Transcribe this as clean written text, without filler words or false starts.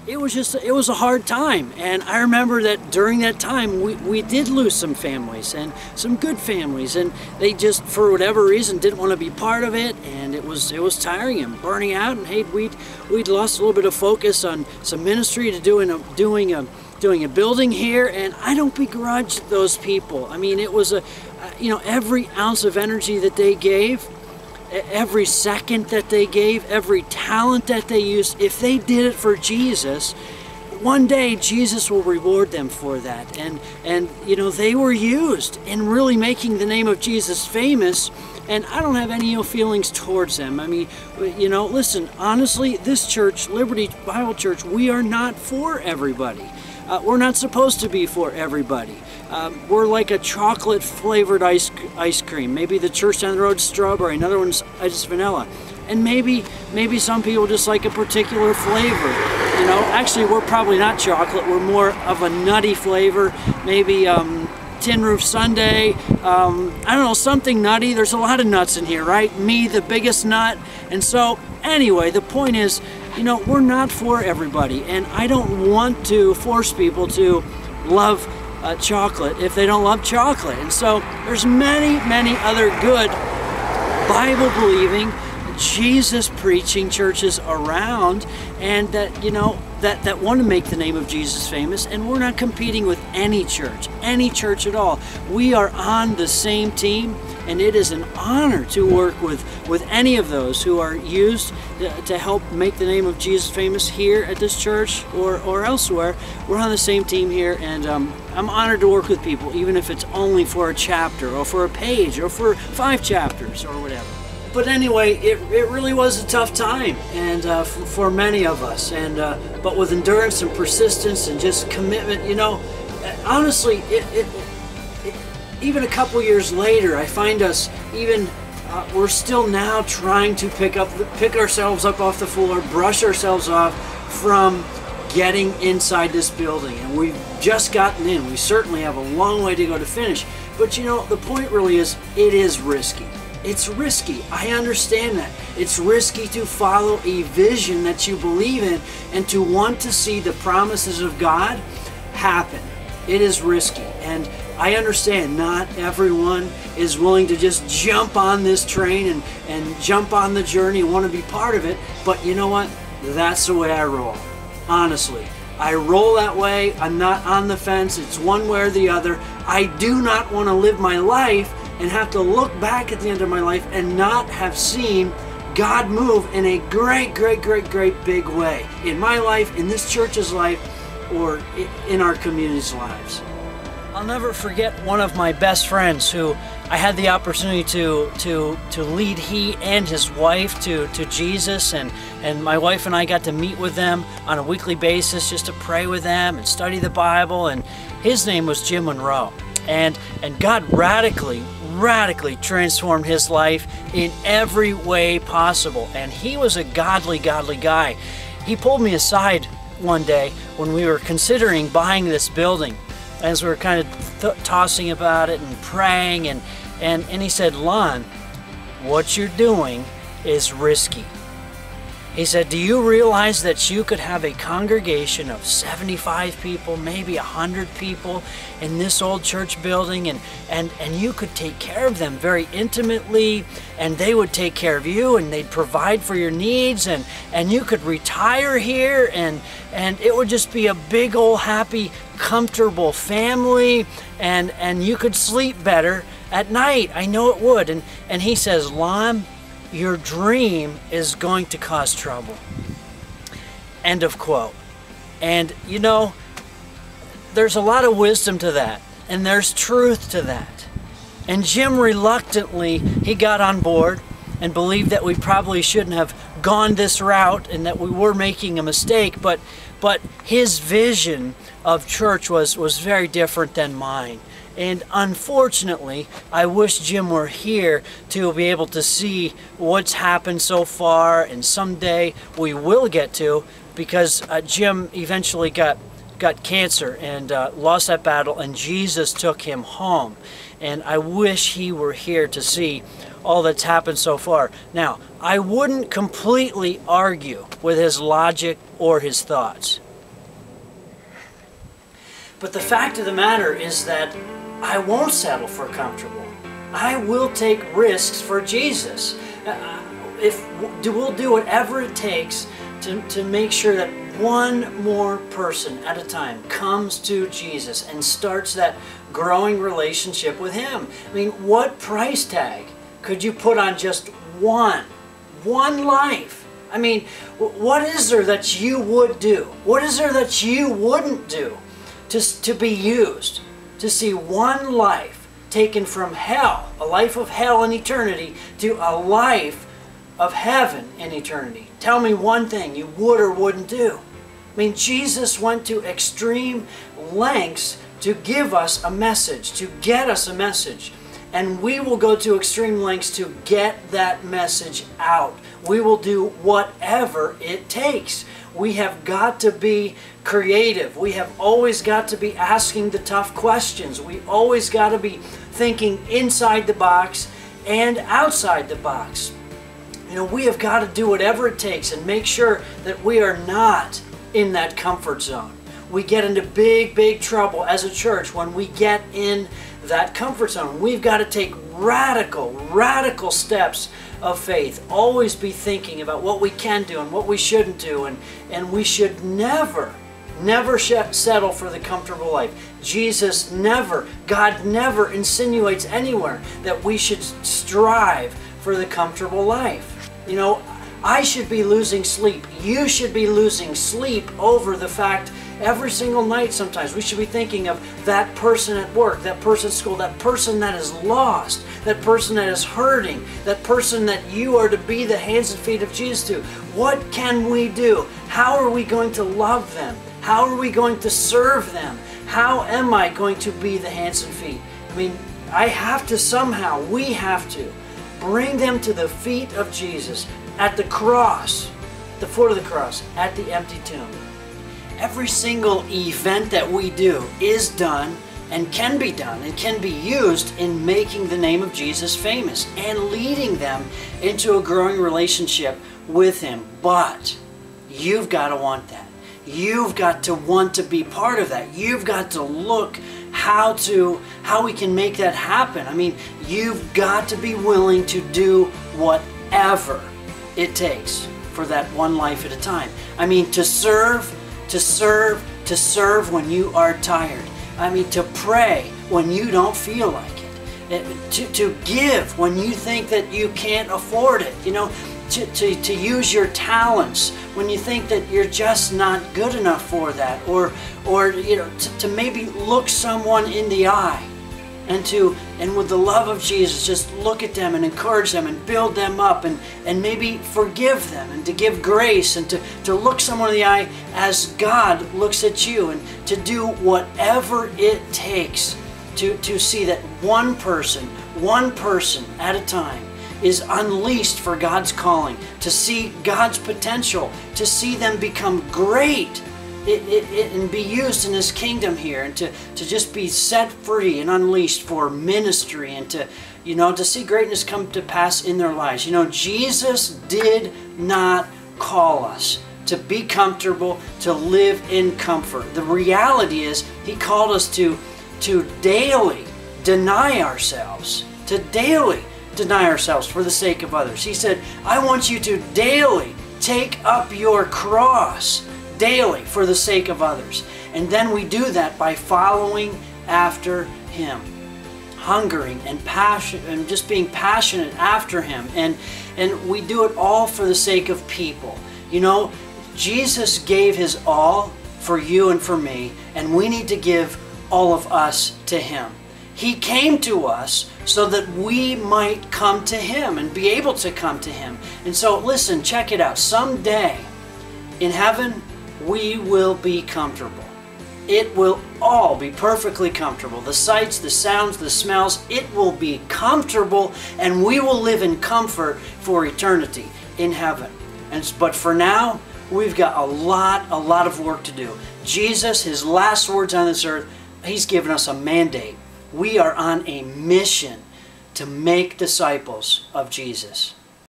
it was a hard time. And I remember that during that time we did lose some families, and some good families, and they just, for whatever reason, didn't want to be part of it, and it was tiring and burning out. And hey, we'd lost a little bit of focus on some ministry to doing a building here, and I don't begrudge those people. I mean, it was every ounce of energy that they gave, every second that they gave, every talent that they used, if they did it for Jesus, one day Jesus will reward them for that. And they were used in really making the name of Jesus famous, and I don't have any ill feelings towards them. I mean, listen, honestly, this church, Liberty Bible Church, we are not for everybody. We're not supposed to be for everybody. We're like a chocolate flavored ice cream. Maybe the church down the road is strawberry, another one's just vanilla. And maybe some people just like a particular flavor. Actually, we're probably not chocolate. We're more of a nutty flavor. Maybe Tin Roof Sundae. I don't know, something nutty. There's a lot of nuts in here, right? Me, the biggest nut. And so, anyway, the point is, we're not for everybody, and I don't want to force people to love chocolate if they don't love chocolate. And so there's many other good Bible-believing, Jesus-preaching churches around, and that want to make the name of Jesus famous, and we're not competing with any church at all. We are on the same team, and it is an honor to work with any of those who are used to help make the name of Jesus famous here at this church or elsewhere. We're on the same team here, and I'm honored to work with people, even if it's only for a chapter or for a page or for 5 chapters or whatever. But anyway, it really was a tough time, and for many of us. And but with endurance and persistence and just commitment, honestly, even a couple years later, I find us we're still now trying to pick ourselves up off the floor, brush ourselves off from getting inside this building. And we've just gotten in. We certainly have a long way to go to finish. But the point really is, it is risky. It's risky. I understand that. It's risky to follow a vision that you believe in and to want to see the promises of God happen. It is risky. And I understand not everyone is willing to just jump on this train and jump on the journey and want to be part of it. But you know what? That's the way I roll. Honestly. I roll that way. I'm not on the fence. It's one way or the other. I do not want to live my life and have to look back at the end of my life and not have seen God move in a great big way in my life, in this church's life, or in our community's lives. I'll never forget one of my best friends who I had the opportunity to lead he and his wife to Jesus, and my wife and I got to meet with them on a weekly basis just to pray with them and study the Bible, and his name was Jim Monroe. And God radically transformed his life in every way possible. And he was a godly guy. He pulled me aside one day when we were considering buying this building, as we were kind of tossing about it and praying, and he said, "Lon, what you're doing is risky." He said, "Do you realize that you could have a congregation of 75 people, maybe 100 people in this old church building, and you could take care of them very intimately, and they would take care of you, and they'd provide for your needs, and you could retire here, and it would just be a big old happy, comfortable family, and you could sleep better at night. I know it would." And he says, "Lon, your dream is going to cause trouble." End of quote. And there's a lot of wisdom to that, and there's truth to that. And Jim reluctantly, he got on board and believed that we probably shouldn't have gone this route and that we were making a mistake, but his vision of church was very different than mine. And unfortunately, I wish Jim were here to be able to see what's happened so far, and someday we will get to, because Jim eventually got cancer and lost that battle, and Jesus took him home. And I wish he were here to see all that's happened so far. Now, I wouldn't completely argue with his logic or his thoughts. But the fact of the matter is that I won't settle for comfortable. I will take risks for Jesus. We'll do whatever it takes to make sure that one more person at a time comes to Jesus and starts that growing relationship with Him. I mean, what price tag could you put on just one life? I mean, what is there that you would do? What is there that you wouldn't do to be used to see one life taken from hell, a life of hell in eternity, to a life of heaven in eternity? Tell me one thing you would or wouldn't do. I mean, Jesus went to extreme lengths to give us a message, to get us a message. And we will go to extreme lengths to get that message out. We will do whatever it takes. We have got to be creative. We have always got to be asking the tough questions. We always got to be thinking inside the box and outside the box. You know, we have got to do whatever it takes and make sure that we are not in that comfort zone. We get into big trouble as a church when we get in that comfort zone. We've got to take radical steps of faith. Always be thinking about what we can do and what we shouldn't do, and we should never settle for the comfortable life. God never insinuates anywhere that we should strive for the comfortable life. You know, I should be losing sleep. You should be losing sleep over the fact every single night sometimes we should be thinking of that person at work, that person at school, that person that is lost, that person that is hurting, that person that you are to be the hands and feet of Jesus to. What can we do? How are we going to love them? How are we going to serve them? How am I going to be the hands and feet? I mean, we have to bring them to the feet of Jesus at the cross, the foot of the cross, at the empty tomb. Every single event that we do is done and can be done and can be used in making the name of Jesus famous and leading them into a growing relationship with Him. But you've got to want that. You've got to want to be part of that. You've got to look how we can make that happen. I mean, you've got to be willing to do whatever it takes for that one life at a time. I mean, to serve when you are tired. I mean, to pray when you don't feel like it. To give when you think that you can't afford it. You know, to use your talents when you think that you're just not good enough for that, or you know, to maybe look someone in the eye and with the love of Jesus just look at them and encourage them and build them up and maybe forgive them, and to give grace, and to look someone in the eye as God looks at you, and to do whatever it takes to see that one person at a time is unleashed for God's calling, to see God's potential, to see them become great and be used in His kingdom here, and to just be set free and unleashed for ministry, and to see greatness come to pass in their lives. You know, Jesus did not call us to be comfortable, to live in comfort. The reality is He called us to daily deny ourselves, for the sake of others. He said, I want you to daily take up your cross, daily, for the sake of others. And then we do that by following after Him, hungering and passion, and just being passionate after Him. And we do it all for the sake of people. You know, Jesus gave His all for you and for me, and we need to give all of us to Him. He came to us so that we might come to Him and be able to come to Him. And so listen, check it out. Someday in heaven, we will be comfortable. It will all be perfectly comfortable. The sights, the sounds, the smells, it will be comfortable, and we will live in comfort for eternity in heaven. But for now, we've got a lot of work to do. Jesus, His last words on this earth, He's given us a mandate. We are on a mission to make disciples of Jesus.